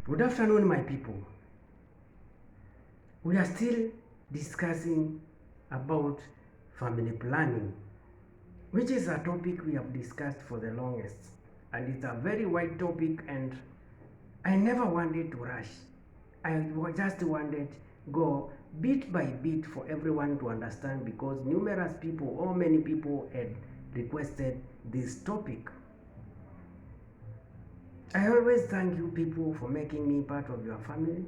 Good afternoon, my people. We are still discussing about family planning, which is a topic we have discussed for the longest, and it's a very wide topic, and I never wanted to rush. I just wanted go bit by bit for everyone to understand, because numerous people or many people had requested this topic. I always thank you people for making me part of your family,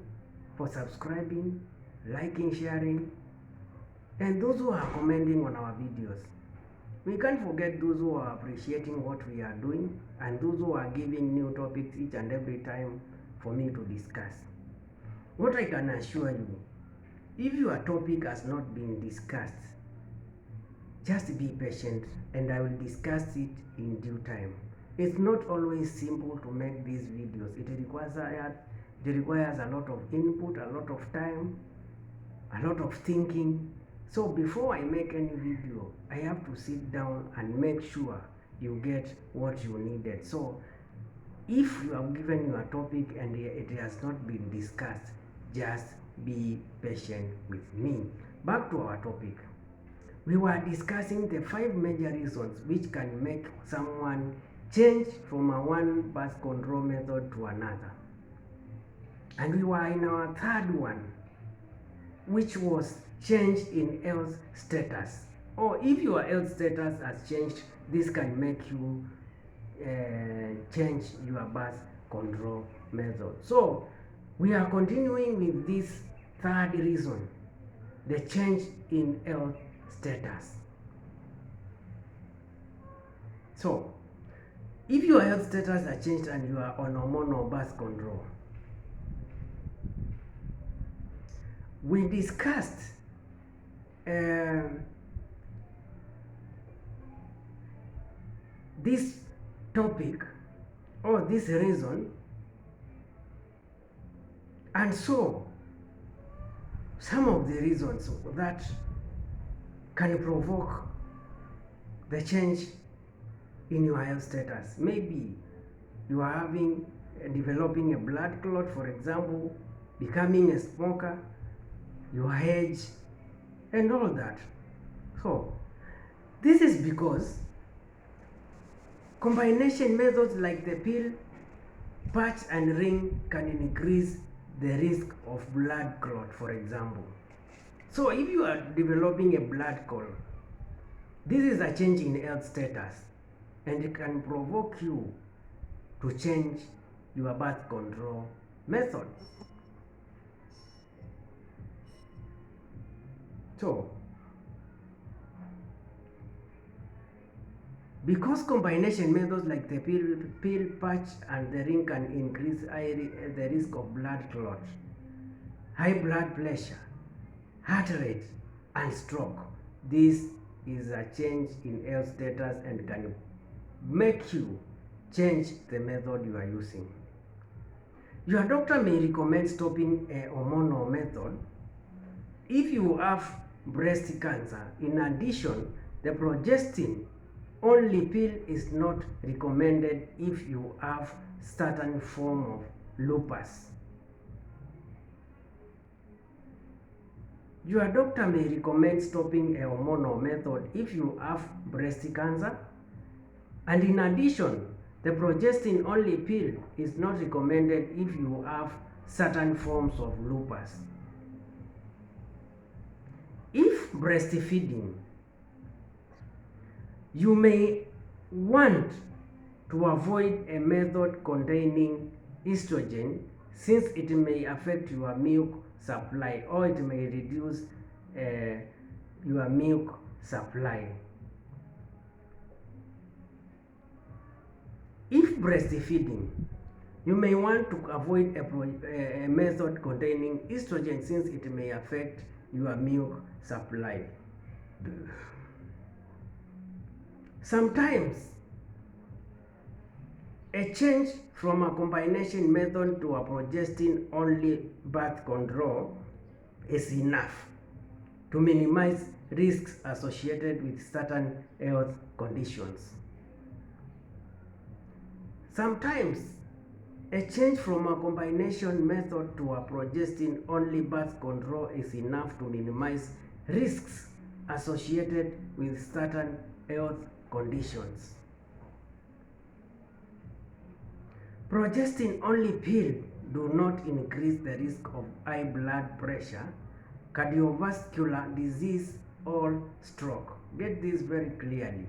for subscribing, liking, sharing, and those who are commenting on our videos. We can't forget those who are appreciating what we are doing, and those who are giving new topics each and every time for me to discuss. What I can assure you, if your topic has not been discussed, just be patient and I will discuss it in due time. It's not always simple to make these videos. It requires a lot of input, a lot of time, a lot of thinking. So before I make any video, I have to sit down and make sure you get what you needed. So if you have given your topic and it has not been discussed, just be patient with me. Back to our topic. We were discussing the 5 major reasons which can make someone change from a one birth control method to another. And we were in our third one, which was change in health status. Or if your health status has changed, this can make you change your birth control method. So we are continuing with this third reason, the change in health status. So if your health status has changed and you are on hormonal birth control, we discussed this topic or this reason, and so some of the reasons that can provoke the change in your health status. Maybe you are developing a blood clot, for example, becoming a smoker, your age, and all that. So this is because combination methods like the pill, patch, and ring can increase the risk of blood clot, for example. So if you are developing a blood clot, this is a change in health status, and it can provoke you to change your birth control method. So because combination methods like the pill, patch, and the ring can increase the risk of blood clot, high blood pressure, heart rate, and stroke, this is a change in health status and can make you change the method you are using. Your doctor may recommend stopping a hormonal method if you have breast cancer. In addition, the progestin only pill is not recommended if you have certain form of lupus. Your doctor may recommend stopping a hormonal method if you have breast cancer, and in addition, the progestin only pill is not recommended if you have certain forms of lupus. If breastfeeding, you may want to avoid a method containing estrogen, since it may affect your milk supply or it may reduce your milk supply. If breastfeeding, you may want to avoid a method containing estrogen, since it may affect your milk supply. Sometimes a change from a combination method to a progestin only birth control is enough to minimize risks associated with certain health conditions. Sometimes A change from a combination method to a progestin-only birth control is enough to minimize risks associated with certain health conditions. Progestin-only pills do not increase the risk of high blood pressure, cardiovascular disease, or stroke. Get this very clearly.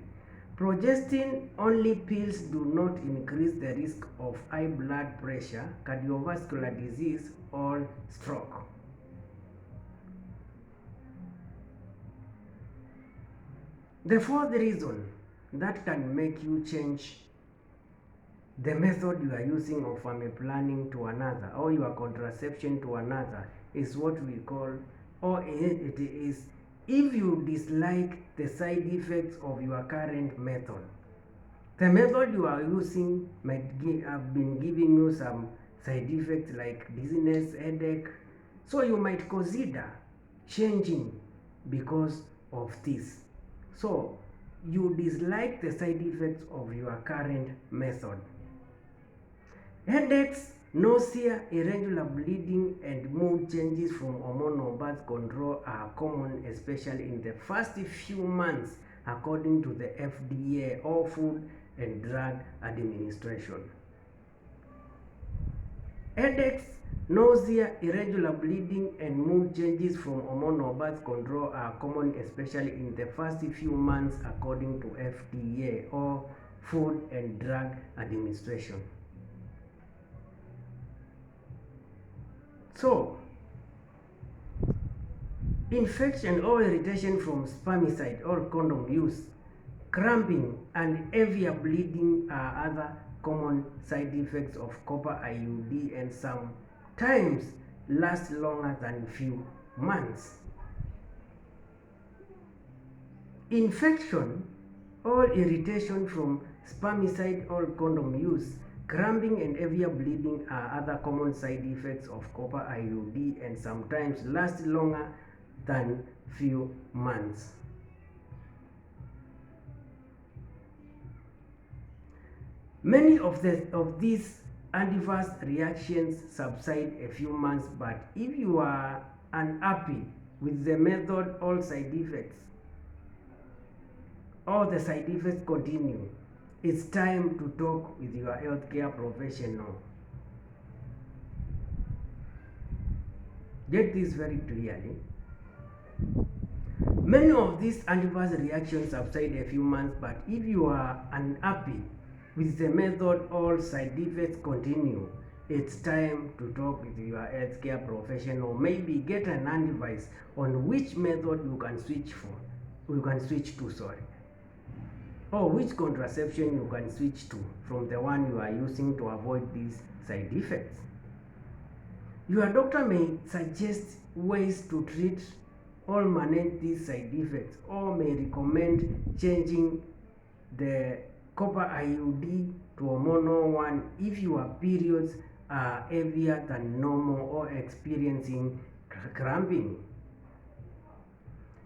Progestin-only pills do not increase the risk of high blood pressure, cardiovascular disease, or stroke. The fourth reason that can make you change the method you are using of family planning to another, or your contraception to another, is what we call, or it is if you dislike the side effects of your current method. The method you are using might have been giving you some side effects like dizziness, headache, so you might consider changing because of this. So you dislike the side effects of your current method. Headaches, nausea, irregular bleeding, and mood changes from hormonal birth control are common, especially in the first few months, according to the FDA, or Food and Drug Administration. Headaches, nausea, irregular bleeding, and mood changes from hormonal birth control are common, especially in the first few months, according to FDA, or Food and Drug Administration. So, infection or irritation from spermicide or condom use, cramping, and heavier bleeding are other common side effects of copper IUD, and sometimes last longer than few months. Infection or irritation from spermicide or condom use, cramping, and heavier bleeding are other common side effects of copper IUD, and sometimes last longer than few months. Many of these adverse reactions subside a few months, but if you are unhappy with the method, or the side effects continue, it's time to talk with your healthcare professional. Get this very clearly. Many of these adverse reactions subside a few months, but if you are unhappy with the method, or side effects continue, it's time to talk with your healthcare professional. Maybe get an advice on which method you can switch to, or which contraception you can switch to from the one you are using to avoid these side effects. Your doctor may suggest ways to treat or manage these side effects, or may recommend changing the copper IUD to hormonal one if your periods are heavier than normal or experiencing cramping.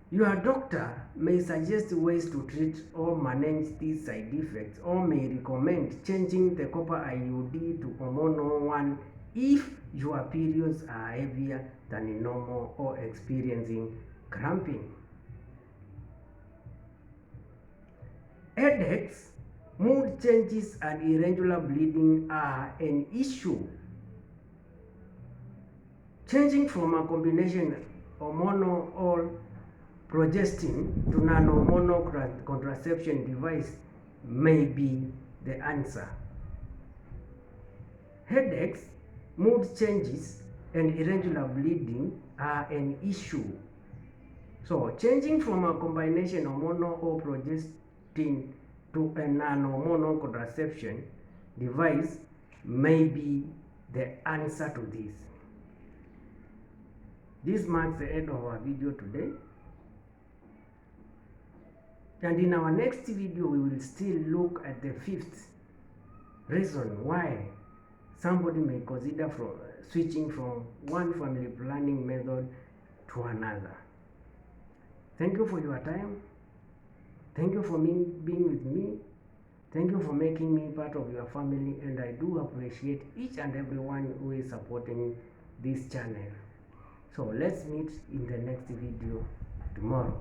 Your doctor may suggest ways to treat or manage these side effects, or may recommend changing the copper IUD to hormonal one if your periods are heavier than normal or experiencing cramping. Headaches, mood changes, and irregular bleeding are an issue. Changing from a combination hormonal or progestin to non-hormonal contraception device may be the answer. Headaches, mood changes, and irregular bleeding are an issue. So, changing from a combination hormonal or progestin to a non-hormonal contraception device may be the answer to this. This marks the end of our video today. And in our next video, we will still look at the fifth reason why somebody may consider switching from one family planning method to another. Thank you for your time. Thank you for being with me. Thank you for making me part of your family, and I do appreciate each and everyone who is supporting this channel. So let's meet in the next video tomorrow.